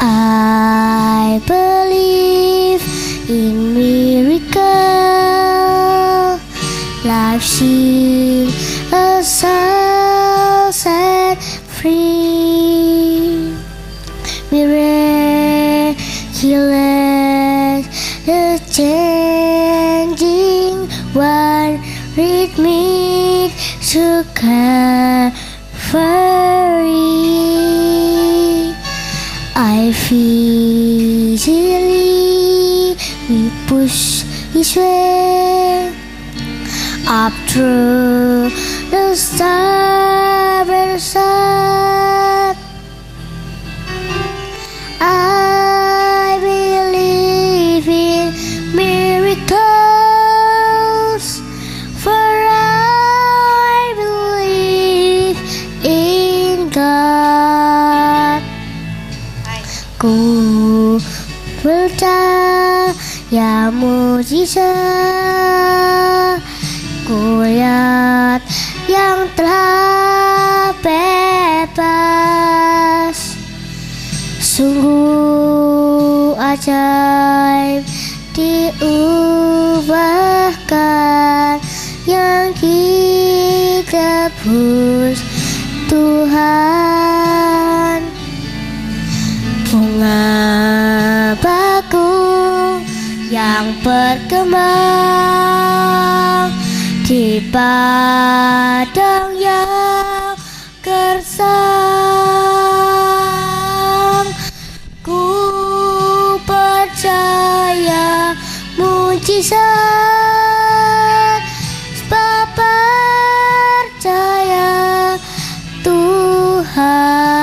I believe in miracle. Life seen a soul set free. Miraculous, the changing one. Read me to Calvary. I physically we push each way up through the starry sun. I believe in miracles, for I believe in God. Ku percaya mujizat, ku lihat yang telah bebas. Sungguh ajaib diubahkan yang kita tebus Tuhan. Bunga bakung yang berkembang di padang yang gersang. Ku percaya mujizat, sebab percaya Tuhan.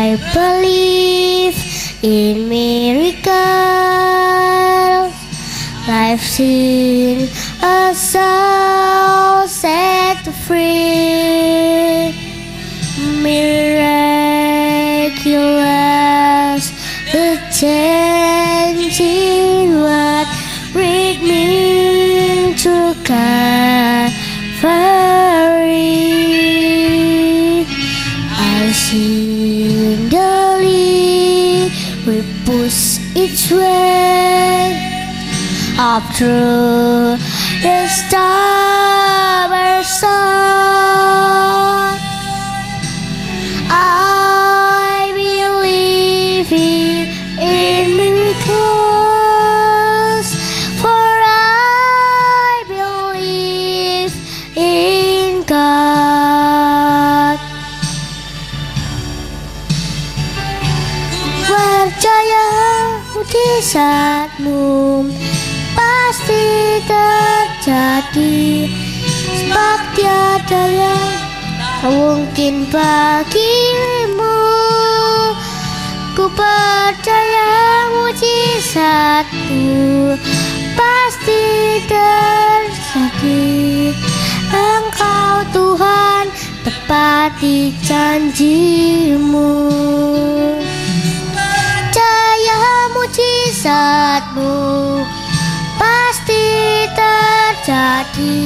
I believe in miracles. I've seen a soul set free. Miraculous, the changing what read me to Calvary. I see the lead, we push each way up through the starry sun. I believe in miracles, for I believe in God. Percaya mujizatmu pasti terjadi, sebab tiada yang mungkin bagimu. Ku percaya mujizatmu pasti terjadi. Engkau Tuhan tepati janjimu. Percaya mujizatmu pasti terjadi,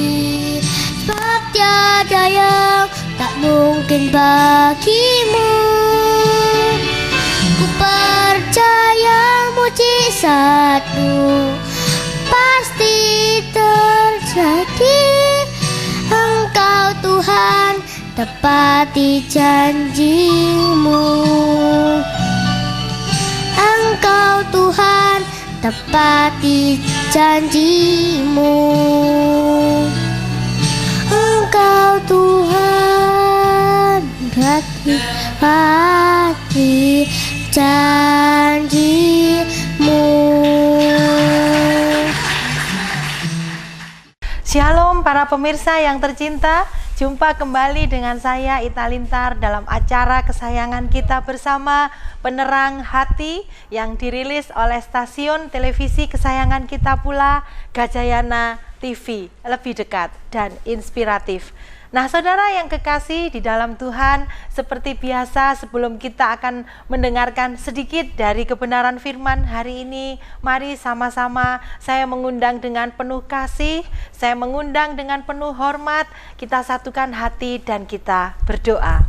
sebab tiada yang tak mungkin bagimu. Ku percaya mujizatmu pasti terjadi. Engkau Tuhan tepati janjimu. Engkau Tuhan tepati janjimu. Engkau Tuhan tepati janjimu. Shalom para pemirsa yang tercinta, jumpa kembali dengan saya Ita Lintar dalam acara kesayangan kita bersama, Penerang Hati, yang dirilis oleh stasiun televisi kesayangan kita pula, Gajayana TV, lebih dekat dan inspiratif. Nah, saudara yang kekasih di dalam Tuhan, seperti biasa sebelum kita akan mendengarkan sedikit dari kebenaran firman hari ini, mari sama-sama saya mengundang dengan penuh kasih, saya mengundang dengan penuh hormat, kita satukan hati dan kita berdoa.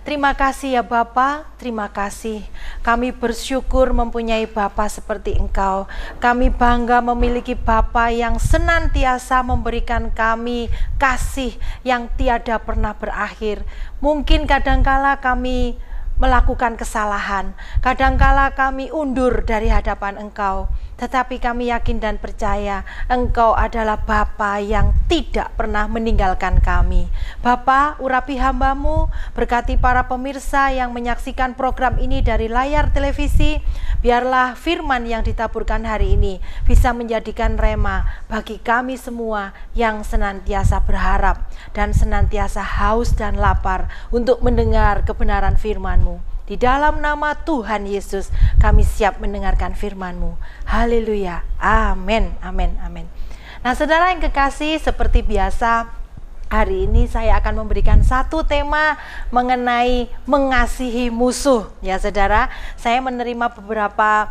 Terima kasih ya Bapa, terima kasih. Kami bersyukur mempunyai Bapa seperti Engkau. Kami bangga memiliki Bapa yang senantiasa memberikan kami kasih yang tiada pernah berakhir. Mungkin kadangkala kami melakukan kesalahan, kadangkala kami undur dari hadapan Engkau. Tetapi kami yakin dan percaya Engkau adalah Bapa yang tidak pernah meninggalkan kami. Bapa, urapi hamba-Mu, berkati para pemirsa yang menyaksikan program ini dari layar televisi. Biarlah firman yang ditaburkan hari ini bisa menjadikan rema bagi kami semua yang senantiasa berharap dan senantiasa haus dan lapar untuk mendengar kebenaran firman-Mu. Di dalam nama Tuhan Yesus kami siap mendengarkan firman-Mu. Haleluya. Amin. Amin. Amin. Nah, saudara yang kekasih, seperti biasa hari ini saya akan memberikan satu tema mengenai mengasihi musuh. Ya saudara, saya menerima beberapa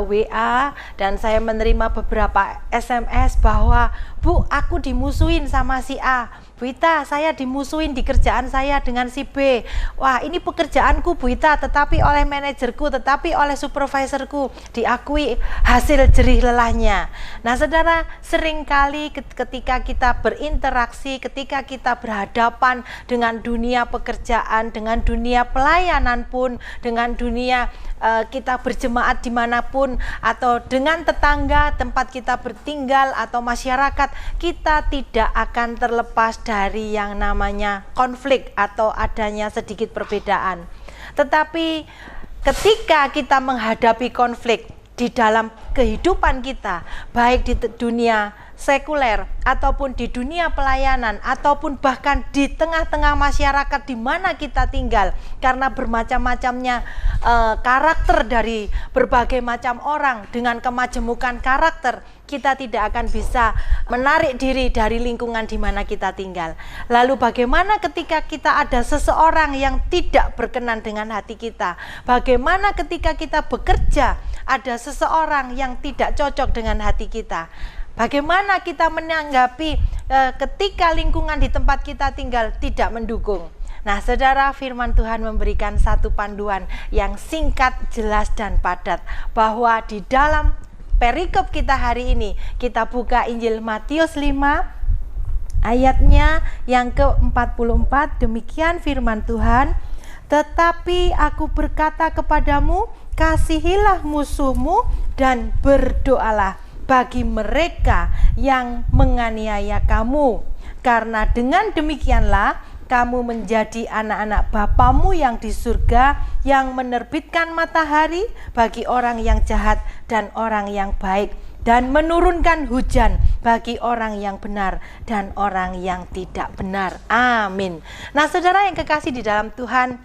WA dan saya menerima beberapa SMS bahwa, Bu, aku dimusuhin sama si A. Bu Ita, saya dimusuhin di kerjaan saya dengan si B. Wah, ini pekerjaanku Bu Ita, tetapi oleh manajerku, tetapi oleh supervisorku diakui hasil jerih lelahnya. Nah saudara, seringkali ketika kita berinteraksi, ketika kita berhadapan dengan dunia pekerjaan, dengan dunia pelayanan pun, dengan dunia kita berjemaat dimanapun, atau dengan tetangga tempat kita bertinggal atau masyarakat, kita tidak akan terlepas dari yang namanya konflik atau adanya sedikit perbedaan. Tetapi ketika kita menghadapi konflik di dalam kehidupan kita, baik di dunia sekuler ataupun di dunia pelayanan ataupun bahkan di tengah-tengah masyarakat di mana kita tinggal, karena bermacam-macamnya karakter dari berbagai macam orang dengan kemajemukan karakter, kita tidak akan bisa menarik diri dari lingkungan di mana kita tinggal. Lalu bagaimana ketika kita ada seseorang yang tidak berkenan dengan hati kita? Bagaimana ketika kita bekerja ada seseorang yang tidak cocok dengan hati kita? Bagaimana kita menanggapi ketika lingkungan di tempat kita tinggal tidak mendukung? Nah saudara, firman Tuhan memberikan satu panduan yang singkat, jelas dan padat, bahwa di dalam perikop kita hari ini, kita buka Injil Matius 5 ayatnya yang ke-44. Demikian firman Tuhan, tetapi aku berkata kepadamu, kasihilah musuhmu dan berdoalah bagi mereka yang menganiaya kamu, karena dengan demikianlah kamu menjadi anak-anak Bapamu yang di surga, yang menerbitkan matahari bagi orang yang jahat dan orang yang baik, dan menurunkan hujan bagi orang yang benar dan orang yang tidak benar. Amin. Nah saudara yang kekasih di dalam Tuhan,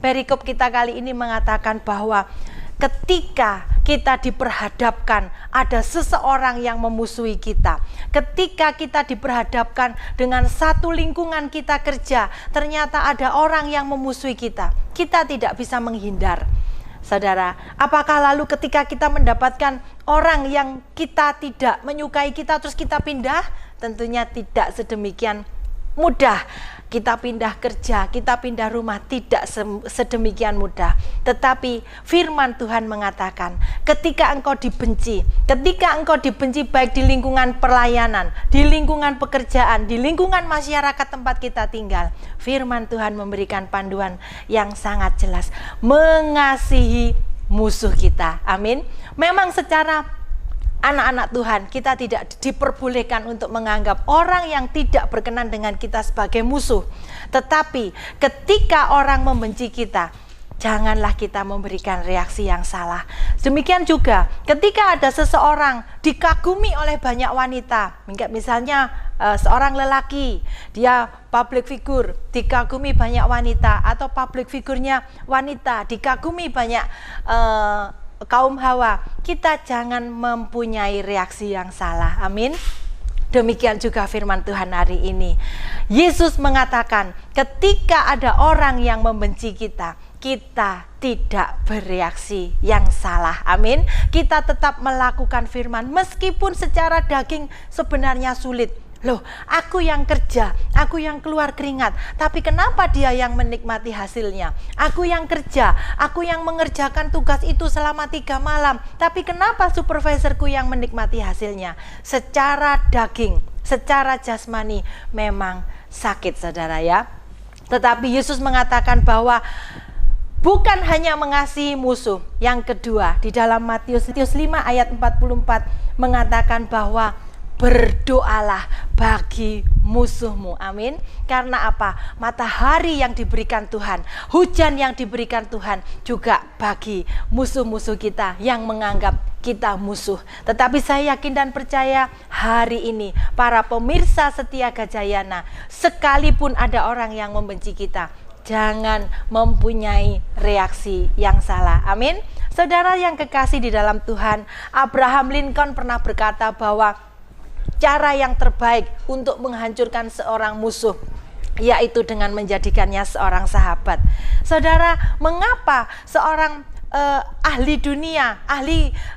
perikop kita kali ini mengatakan bahwa ketika kita diperhadapkan ada seseorang yang memusuhi kita, ketika kita diperhadapkan dengan satu lingkungan kita kerja, ternyata ada orang yang memusuhi kita, kita tidak bisa menghindar. Saudara, apakah lalu ketika kita mendapatkan orang yang kita tidak menyukai kita terus kita pindah? Tentunya tidak sedemikian mudah. Kita pindah kerja, kita pindah rumah, tidak sedemikian mudah. Tetapi firman Tuhan mengatakan, ketika engkau dibenci baik di lingkungan pelayanan, di lingkungan pekerjaan, di lingkungan masyarakat tempat kita tinggal, firman Tuhan memberikan panduan yang sangat jelas, mengasihi musuh kita. Amin. Memang secara anak-anak Tuhan, kita tidak diperbolehkan untuk menganggap orang yang tidak berkenan dengan kita sebagai musuh. Tetapi ketika orang membenci kita, janganlah kita memberikan reaksi yang salah. Demikian juga ketika ada seseorang dikagumi oleh banyak wanita, misalnya seorang lelaki, dia public figure, dikagumi banyak wanita, atau public figurnya wanita, dikagumi banyak kaum hawa, kita jangan mempunyai reaksi yang salah. Amin. Demikian juga firman Tuhan hari ini. Yesus mengatakan, ketika ada orang yang membenci kita, kita tidak bereaksi yang salah. Amin. Kita tetap melakukan firman meskipun secara daging sebenarnya sulit. Loh, aku yang kerja, aku yang keluar keringat, tapi kenapa dia yang menikmati hasilnya? Aku yang kerja, aku yang mengerjakan tugas itu selama 3 malam, tapi kenapa supervisorku yang menikmati hasilnya? Secara daging, secara jasmani memang sakit, saudara ya. Tetapi Yesus mengatakan bahwa bukan hanya mengasihi musuh. Yang kedua, di dalam Matius 5 ayat 44 mengatakan bahwa berdoalah bagi musuhmu. Amin. Karena apa? Matahari yang diberikan Tuhan, hujan yang diberikan Tuhan juga bagi musuh-musuh kita yang menganggap kita musuh. Tetapi saya yakin dan percaya hari ini para pemirsa setia Gajayana, sekalipun ada orang yang membenci kita, jangan mempunyai reaksi yang salah. Amin. Saudara yang kekasih di dalam Tuhan, Abraham Lincoln pernah berkata bahwa cara yang terbaik untuk menghancurkan seorang musuh yaitu dengan menjadikannya seorang sahabat. Saudara, mengapa seorang ahli dunia,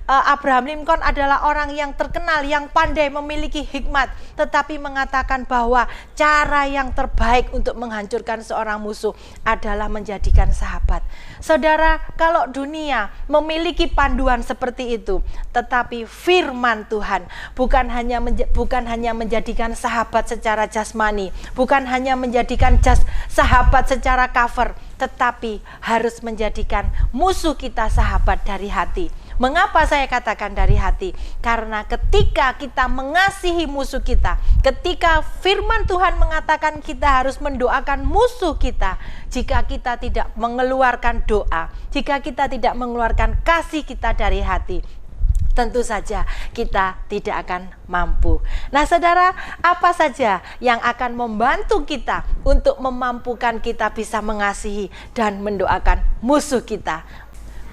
Abraham Lincoln adalah orang yang terkenal, yang pandai, memiliki hikmat, tetapi mengatakan bahwa cara yang terbaik untuk menghancurkan seorang musuh adalah menjadikan sahabat. Saudara, kalau dunia memiliki panduan seperti itu, tetapi firman Tuhan bukan hanya menjadikan sahabat secara jasmani, bukan hanya menjadikan sahabat secara cover, tetapi harus menjadikan musuh kita sahabat dari hati. Mengapa saya katakan dari hati? Karena ketika kita mengasihi musuh kita, ketika firman Tuhan mengatakan kita harus mendoakan musuh kita, jika kita tidak mengeluarkan doa, jika kita tidak mengeluarkan kasih kita dari hati, tentu saja kita tidak akan mampu. Nah, saudara, apa saja yang akan membantu kita untuk memampukan kita bisa mengasihi dan mendoakan musuh kita?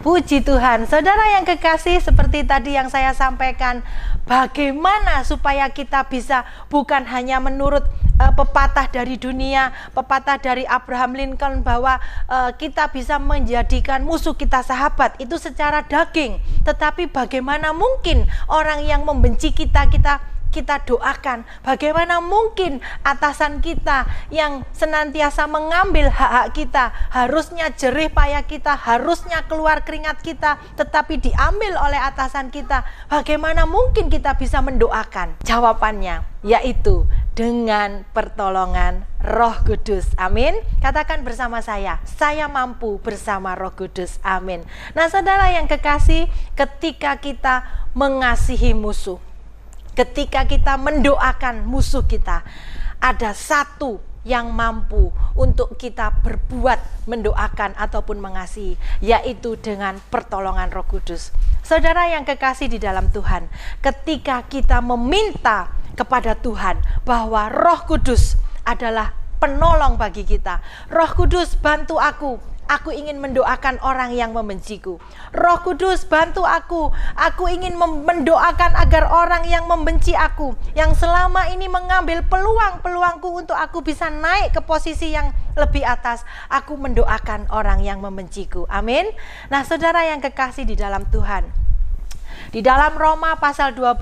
Puji Tuhan. Saudara yang kekasih, seperti tadi yang saya sampaikan, bagaimana supaya kita bisa bukan hanya menurut pepatah dari dunia, pepatah dari Abraham Lincoln bahwa kita bisa menjadikan musuh kita sahabat, itu secara daging. Tetapi bagaimana mungkin orang yang membenci kita doakan? Bagaimana mungkin atasan kita yang senantiasa mengambil hak-hak kita, harusnya jerih payah kita, harusnya keluar keringat kita, tetapi diambil oleh atasan kita? Bagaimana mungkin kita bisa mendoakan? Jawabannya yaitu dengan pertolongan Roh Kudus. Amin. Katakan bersama saya mampu bersama Roh Kudus. Amin. Nah, saudara yang kekasih, ketika kita mengasihi musuh, ketika kita mendoakan musuh kita, ada satu yang mampu untuk kita berbuat, mendoakan ataupun mengasihi, yaitu dengan pertolongan Roh Kudus. Saudara yang kekasih di dalam Tuhan, ketika kita meminta kepada Tuhan bahwa Roh Kudus adalah penolong bagi kita, Roh Kudus bantu aku ingin mendoakan orang yang membenciku. Roh Kudus bantu aku ingin mendoakan agar orang yang membenci aku, yang selama ini mengambil peluangku untuk aku bisa naik ke posisi yang lebih atas, aku mendoakan orang yang membenciku. Amin. Nah, saudara yang kekasih di dalam Tuhan, di dalam Roma pasal 12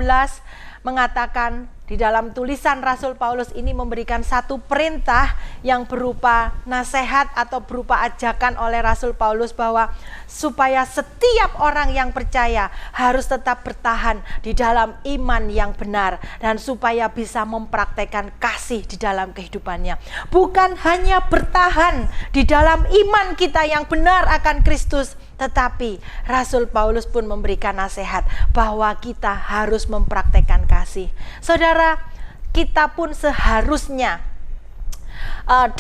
mengatakan, di dalam tulisan Rasul Paulus ini memberikan satu perintah yang berupa nasihat atau berupa ajakan oleh Rasul Paulus bahwa supaya setiap orang yang percaya harus tetap bertahan di dalam iman yang benar dan supaya bisa mempraktekkan kasih di dalam kehidupannya. Bukan hanya bertahan di dalam iman kita yang benar akan Kristus, tetapi Rasul Paulus pun memberikan nasihat bahwa kita harus mempraktekkan kasih. Saudara, kita pun seharusnya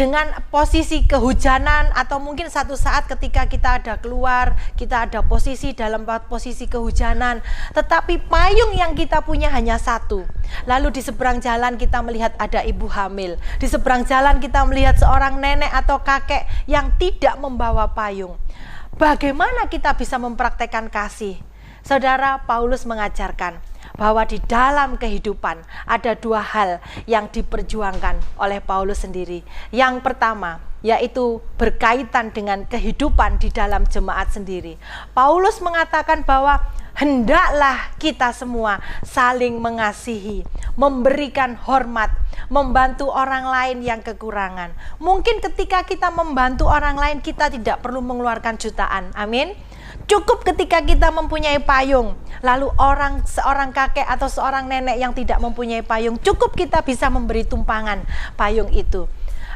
dengan posisi kehujanan atau mungkin satu saat ketika kita ada keluar, kita ada posisi dalam posisi kehujanan, tetapi payung yang kita punya hanya satu. Lalu di seberang jalan kita melihat ada ibu hamil, di seberang jalan kita melihat seorang nenek atau kakek yang tidak membawa payung. Bagaimana kita bisa mempraktekkan kasih? Saudara, Paulus mengajarkan bahwa di dalam kehidupan ada dua hal yang diperjuangkan oleh Paulus sendiri. Yang pertama, yaitu berkaitan dengan kehidupan di dalam jemaat sendiri. Paulus mengatakan bahwa hendaklah kita semua saling mengasihi, memberikan hormat, membantu orang lain yang kekurangan. Mungkin ketika kita membantu orang lain, kita tidak perlu mengeluarkan jutaan. Amin. Cukup ketika kita mempunyai payung, lalu seorang kakek atau seorang nenek yang tidak mempunyai payung, cukup kita bisa memberi tumpangan payung itu.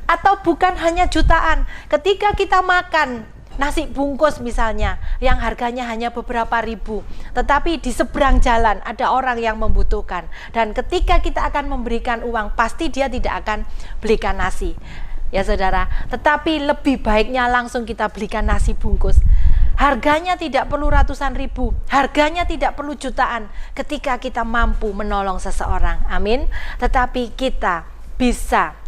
Atau bukan hanya jutaan, ketika kita makan nasi bungkus misalnya, yang harganya hanya beberapa ribu, tetapi di seberang jalan ada orang yang membutuhkan, dan ketika kita akan memberikan uang, pasti dia tidak akan belikan nasi, ya saudara. Tetapi lebih baiknya langsung kita belikan nasi bungkus. Harganya tidak perlu ratusan ribu, harganya tidak perlu jutaan, ketika kita mampu menolong seseorang. Amin. Tetapi kita bisa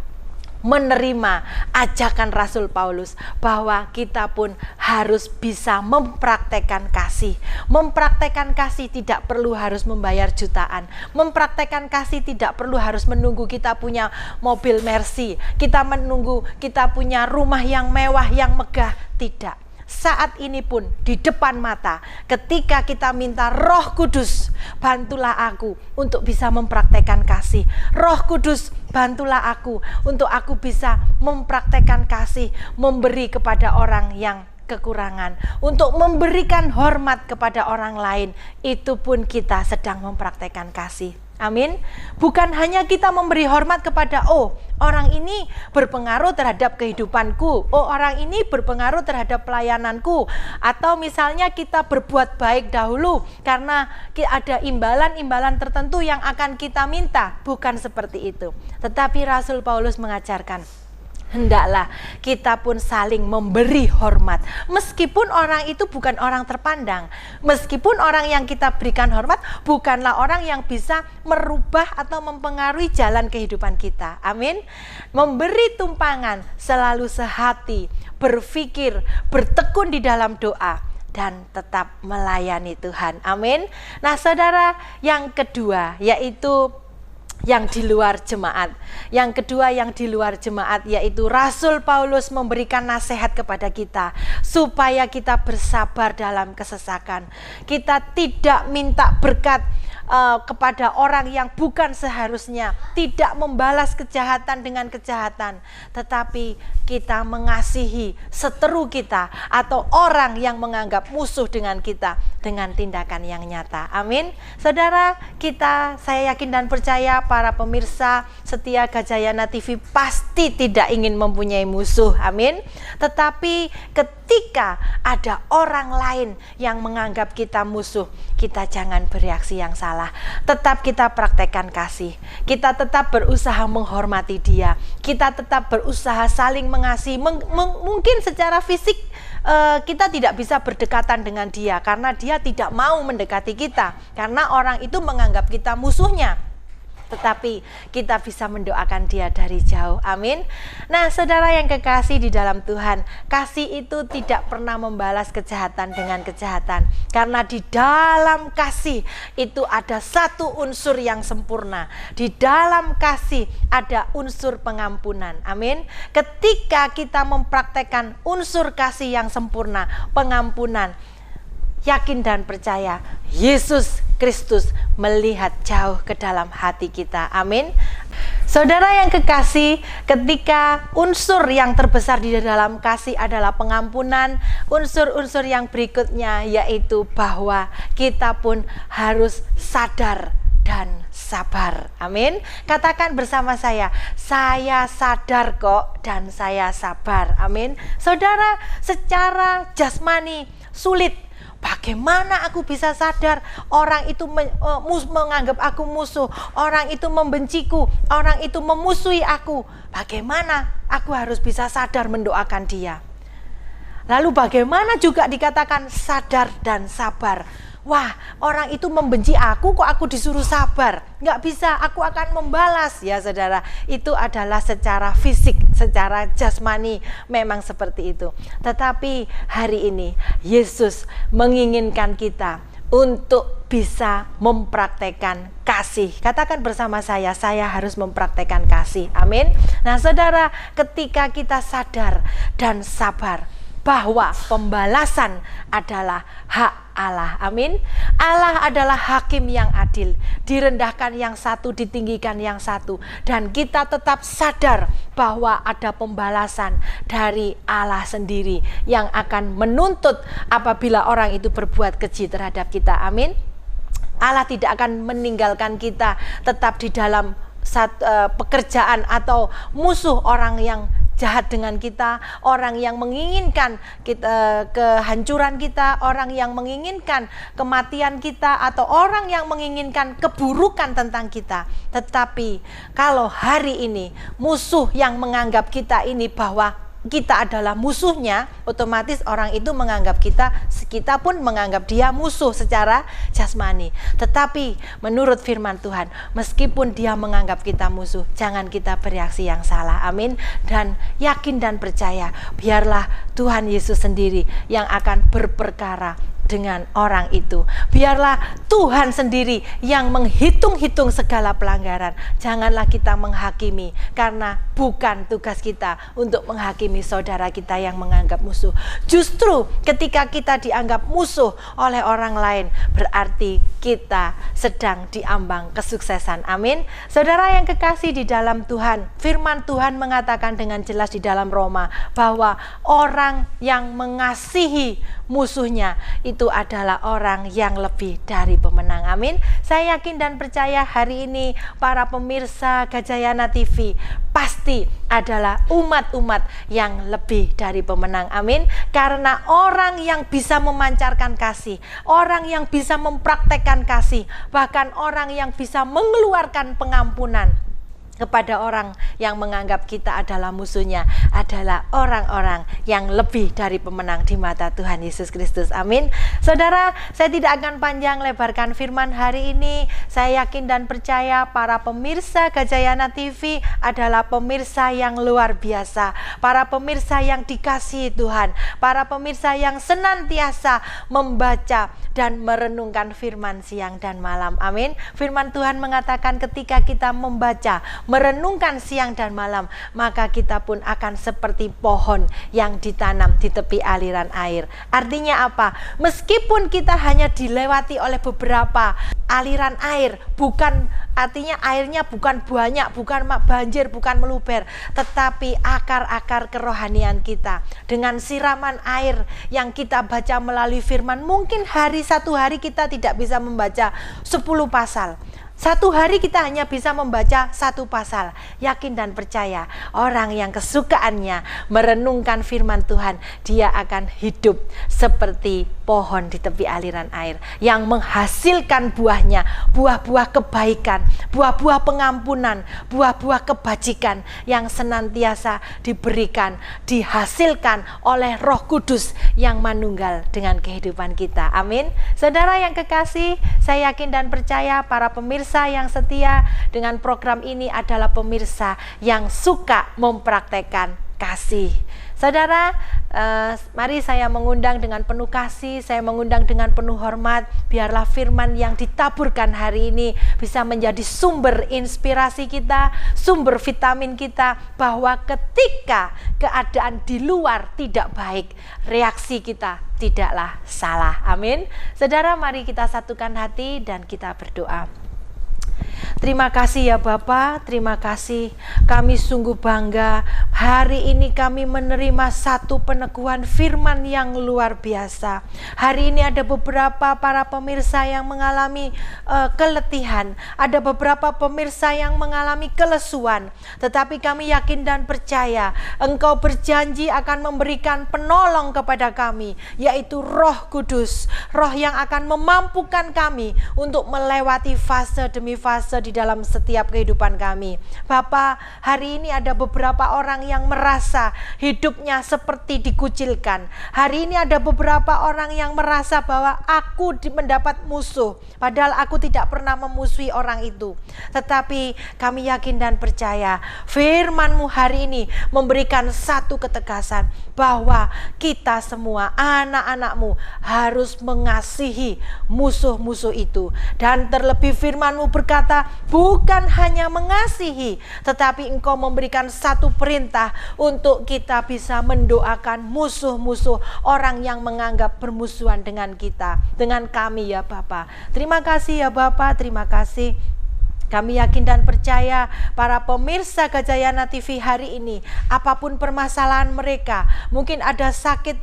menerima ajakan Rasul Paulus bahwa kita pun harus bisa mempraktekkan kasih. Mempraktekkan kasih tidak perlu harus membayar jutaan. Mempraktekkan kasih tidak perlu harus menunggu kita punya mobil Mercy, kita menunggu kita punya rumah yang mewah, yang megah. Tidak. Saat ini pun di depan mata, ketika kita minta Roh Kudus, bantulah aku untuk bisa mempraktekkan kasih. Roh Kudus, bantulah aku untuk aku bisa mempraktekkan kasih, memberi kepada orang yang kekurangan, untuk memberikan hormat kepada orang lain. Itu pun kita sedang mempraktekkan kasih. Amin. Bukan hanya kita memberi hormat kepada orang ini berpengaruh terhadap kehidupanku, orang ini berpengaruh terhadap pelayananku, atau misalnya kita berbuat baik dahulu karena ada imbalan-imbalan tertentu yang akan kita minta. Bukan seperti itu. Tetapi Rasul Paulus mengajarkan, hendaklah kita pun saling memberi hormat. Meskipun orang itu bukan orang terpandang, meskipun orang yang kita berikan hormat bukanlah orang yang bisa merubah atau mempengaruhi jalan kehidupan kita. Amin. Memberi tumpangan, selalu sehati, berpikir, bertekun di dalam doa, dan tetap melayani Tuhan. Amin. Nah saudara, yang kedua yaitu yang di luar jemaat. Yang kedua yang di luar jemaat yaitu Rasul Paulus memberikan nasihat kepada kita supaya kita bersabar dalam kesesakan. Kita tidak minta berkat kepada orang yang bukan seharusnya, tidak membalas kejahatan dengan kejahatan, tetapi kita mengasihi seteru kita atau orang yang menganggap musuh dengan kita dengan tindakan yang nyata. Amin. Saudara, saya yakin dan percaya para pemirsa setia Gajayana TV pasti tidak ingin mempunyai musuh. Amin. Tetapi ketika ada orang lain yang menganggap kita musuh, kita jangan bereaksi yang salah. Tetap kita praktekkan kasih. Kita tetap berusaha menghormati dia. Kita tetap berusaha saling mengasihi. Mungkin secara fisik kita tidak bisa berdekatan dengan dia karena dia tidak mau mendekati kita, karena orang itu menganggap kita musuhnya. Tetapi kita bisa mendoakan dia dari jauh. Amin. Nah saudara yang kekasih di dalam Tuhan, kasih itu tidak pernah membalas kejahatan dengan kejahatan, karena di dalam kasih itu ada satu unsur yang sempurna. Di dalam kasih ada unsur pengampunan. Amin. Ketika kita mempraktekkan unsur kasih yang sempurna, pengampunan, yakin dan percaya Yesus Kristus melihat jauh ke dalam hati kita. Amin. Saudara yang kekasih, ketika unsur yang terbesar di dalam kasih adalah pengampunan, unsur-unsur yang berikutnya yaitu bahwa kita pun harus sadar dan sabar. Amin. Katakan bersama saya sadar kok dan saya sabar. Amin. Saudara, secara jasmani sulit. Bagaimana aku bisa sadar orang itu menganggap aku musuh, orang itu membenciku, orang itu memusuhi aku? Bagaimana aku harus bisa sadar mendoakan dia? Lalu bagaimana juga dikatakan sadar dan sabar? Wah, orang itu membenci aku, kok aku disuruh sabar? Nggak bisa, aku akan membalas. Ya saudara, itu adalah secara fisik, secara jasmani memang seperti itu. Tetapi hari ini Yesus menginginkan kita untuk bisa mempraktekkan kasih. Katakan bersama saya harus mempraktekkan kasih. Amin. Nah, saudara, ketika kita sadar dan sabar bahwa pembalasan adalah hak Allah. Amin. Allah adalah hakim yang adil. Direndahkan yang satu, ditinggikan yang satu. Dan kita tetap sadar bahwa ada pembalasan dari Allah sendiri yang akan menuntut apabila orang itu berbuat keji terhadap kita. Amin. Allah tidak akan meninggalkan kita tetap di dalam pekerjaan atau musuh orang yang jahat dengan kita, orang yang menginginkan kita, kehancuran kita, orang yang menginginkan kematian kita, atau orang yang menginginkan keburukan tentang kita. Tetapi kalau hari ini musuh yang menganggap kita ini bahwa kita adalah musuhnya, otomatis orang itu menganggap kita pun menganggap dia musuh secara jasmani. Tetapi menurut firman Tuhan, meskipun dia menganggap kita musuh, jangan kita bereaksi yang salah. Amin. Dan yakin dan percaya, biarlah Tuhan Yesus sendiri yang akan berperkara dengan orang itu. Biarlah Tuhan sendiri yang menghitung-hitung segala pelanggaran. Janganlah kita menghakimi, karena bukan tugas kita untuk menghakimi saudara kita yang menganggap musuh. Justru ketika kita dianggap musuh oleh orang lain, berarti kita sedang diambang kesuksesan. Amin. Saudara yang kekasih di dalam Tuhan, firman Tuhan mengatakan dengan jelas di dalam Roma bahwa orang yang mengasihi musuhnya itu adalah orang yang lebih dari pemenang. Amin. Saya yakin dan percaya hari ini para pemirsa Gajayana TV pasti adalah umat-umat yang lebih dari pemenang. Amin. Karena orang yang bisa memancarkan kasih, orang yang bisa mempraktekkan kasih, bahkan orang yang bisa mengeluarkan pengampunan kepada orang yang menganggap kita adalah musuhnya, adalah orang-orang yang lebih dari pemenang di mata Tuhan Yesus Kristus. Amin. Saudara, saya tidak akan panjang lebarkan firman hari ini. Saya yakin dan percaya para pemirsa Gajayana TV adalah pemirsa yang luar biasa, para pemirsa yang dikasihi Tuhan, para pemirsa yang senantiasa membaca dan merenungkan firman siang dan malam. Amin. Firman Tuhan mengatakan ketika kita membaca, merenungkan siang dan malam, maka kita pun akan seperti pohon yang ditanam di tepi aliran air. Artinya apa? Meskipun kita hanya dilewati oleh beberapa aliran air, bukan artinya airnya bukan banyak, bukan banjir, bukan meluber, tetapi akar-akar kerohanian kita dengan siraman air yang kita baca melalui firman. Mungkin satu hari kita tidak bisa membaca 10 pasal. Satu hari kita hanya bisa membaca 1 pasal. Yakin dan percaya, orang yang kesukaannya merenungkan firman Tuhan, dia akan hidup seperti pohon di tepi aliran air yang menghasilkan buahnya, buah-buah kebaikan, buah-buah pengampunan, buah-buah kebajikan yang senantiasa diberikan, dihasilkan oleh Roh Kudus yang manunggal dengan kehidupan kita. Amin. Saudara yang kekasih, saya yakin dan percaya para pemirsa yang setia dengan program ini adalah pemirsa yang suka mempraktekkan kasih. Saudara, mari saya mengundang dengan penuh kasih, saya mengundang dengan penuh hormat, biarlah firman yang ditaburkan hari ini bisa menjadi sumber inspirasi kita, sumber vitamin kita, bahwa ketika keadaan di luar tidak baik, reaksi kita tidaklah salah. Amin. Saudara, mari kita satukan hati dan kita berdoa. Terima kasih ya Bapa, terima kasih. Kami sungguh bangga hari ini kami menerima satu peneguhan firman yang luar biasa. Hari ini ada beberapa para pemirsa yang mengalami keletihan, ada beberapa pemirsa yang mengalami kelesuan. Tetapi kami yakin dan percaya Engkau berjanji akan memberikan penolong kepada kami, yaitu Roh Kudus, Roh yang akan memampukan kami untuk melewati fase demi fase persentase di dalam setiap kehidupan kami. Bapa, hari ini ada beberapa orang yang merasa hidupnya seperti dikucilkan. Hari ini ada beberapa orang yang merasa bahwa aku mendapat musuh, padahal aku tidak pernah memusuhi orang itu. Tetapi kami yakin dan percaya firman-Mu hari ini memberikan satu ketegasan bahwa kita semua anak-anak-Mu harus mengasihi musuh-musuh itu. Dan terlebih firman-Mu berkata, bukan hanya mengasihi, tetapi Engkau memberikan satu perintah untuk kita bisa mendoakan musuh-musuh orang yang menganggap bermusuhan dengan kita, dengan kami ya Bapa. Terima kasih ya Bapa, terima kasih. Kami yakin dan percaya para pemirsa Gajayana TV hari ini, apapun permasalahan mereka, mungkin ada sakit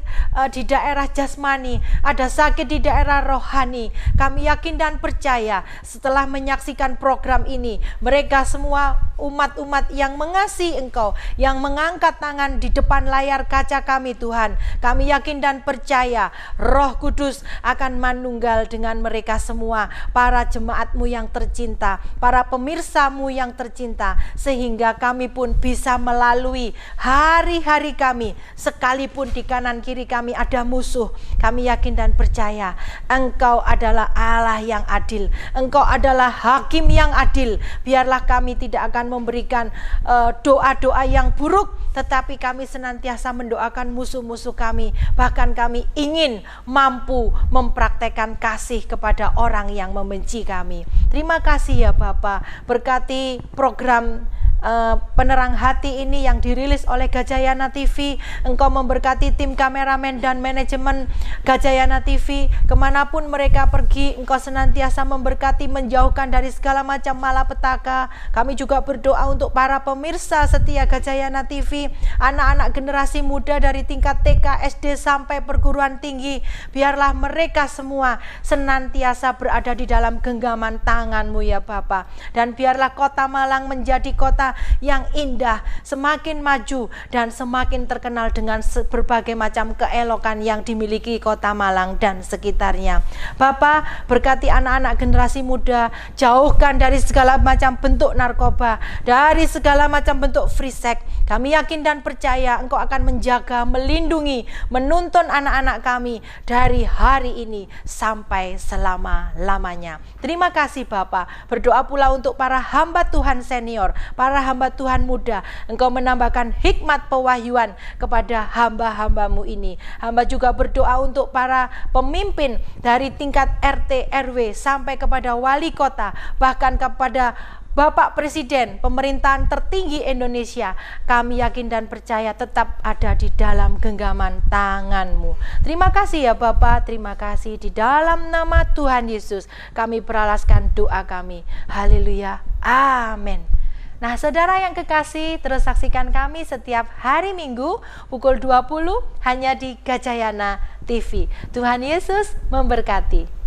di daerah jasmani, ada sakit di daerah rohani. Kami yakin dan percaya setelah menyaksikan program ini, mereka semua umat-umat yang mengasihi Engkau, yang mengangkat tangan di depan layar kaca kami Tuhan. Kami yakin dan percaya Roh Kudus akan manunggal dengan mereka semua, para jemaat-Mu yang tercinta, para pemirsa-Mu yang tercinta, sehingga kami pun bisa melalui hari-hari kami, sekalipun di kanan kiri kami ada musuh. Kami yakin dan percaya Engkau adalah Allah yang adil, Engkau adalah Hakim yang adil. Biarlah kami tidak akan memberikan doa-doa yang buruk, tetapi kami senantiasa mendoakan musuh-musuh kami. Bahkan kami ingin mampu mempraktekkan kasih kepada orang yang membenci kami. Terima kasih ya Bapa, berkati program Penerang Hati ini yang dirilis oleh Gajayana TV. Engkau memberkati tim kameramen dan manajemen Gajayana TV, kemanapun mereka pergi. Engkau senantiasa memberkati, menjauhkan dari segala macam malapetaka. Kami juga berdoa untuk para pemirsa setia Gajayana TV, anak-anak generasi muda dari tingkat TK, SD sampai perguruan tinggi. Biarlah mereka semua senantiasa berada di dalam genggaman tangan-Mu ya Bapa. Dan biarlah kota Malang menjadi kota yang indah, semakin maju dan semakin terkenal dengan berbagai macam keelokan yang dimiliki kota Malang dan sekitarnya. Bapa, berkati anak-anak generasi muda, jauhkan dari segala macam bentuk narkoba, dari segala macam bentuk free sex. Kami yakin dan percaya Engkau akan menjaga, melindungi, menuntun anak-anak kami dari hari ini sampai selama-lamanya. Terima kasih Bapa. Berdoa pula untuk para hamba Tuhan senior, para hamba Tuhan muda. Engkau menambahkan hikmat pewahyuan kepada hamba-hamba-Mu ini. Hamba juga berdoa untuk para pemimpin dari tingkat RT, RW sampai kepada wali kota, bahkan kepada Bapak Presiden, pemerintahan tertinggi Indonesia. Kami yakin dan percaya tetap ada di dalam genggaman tangan-Mu. Terima kasih ya Bapak, terima kasih. Di dalam nama Tuhan Yesus kami beralaskan doa kami. Haleluya, amin. Nah saudara yang kekasih, terus saksikan kami setiap hari Minggu pukul 20 hanya di Gajayana TV. Tuhan Yesus memberkati.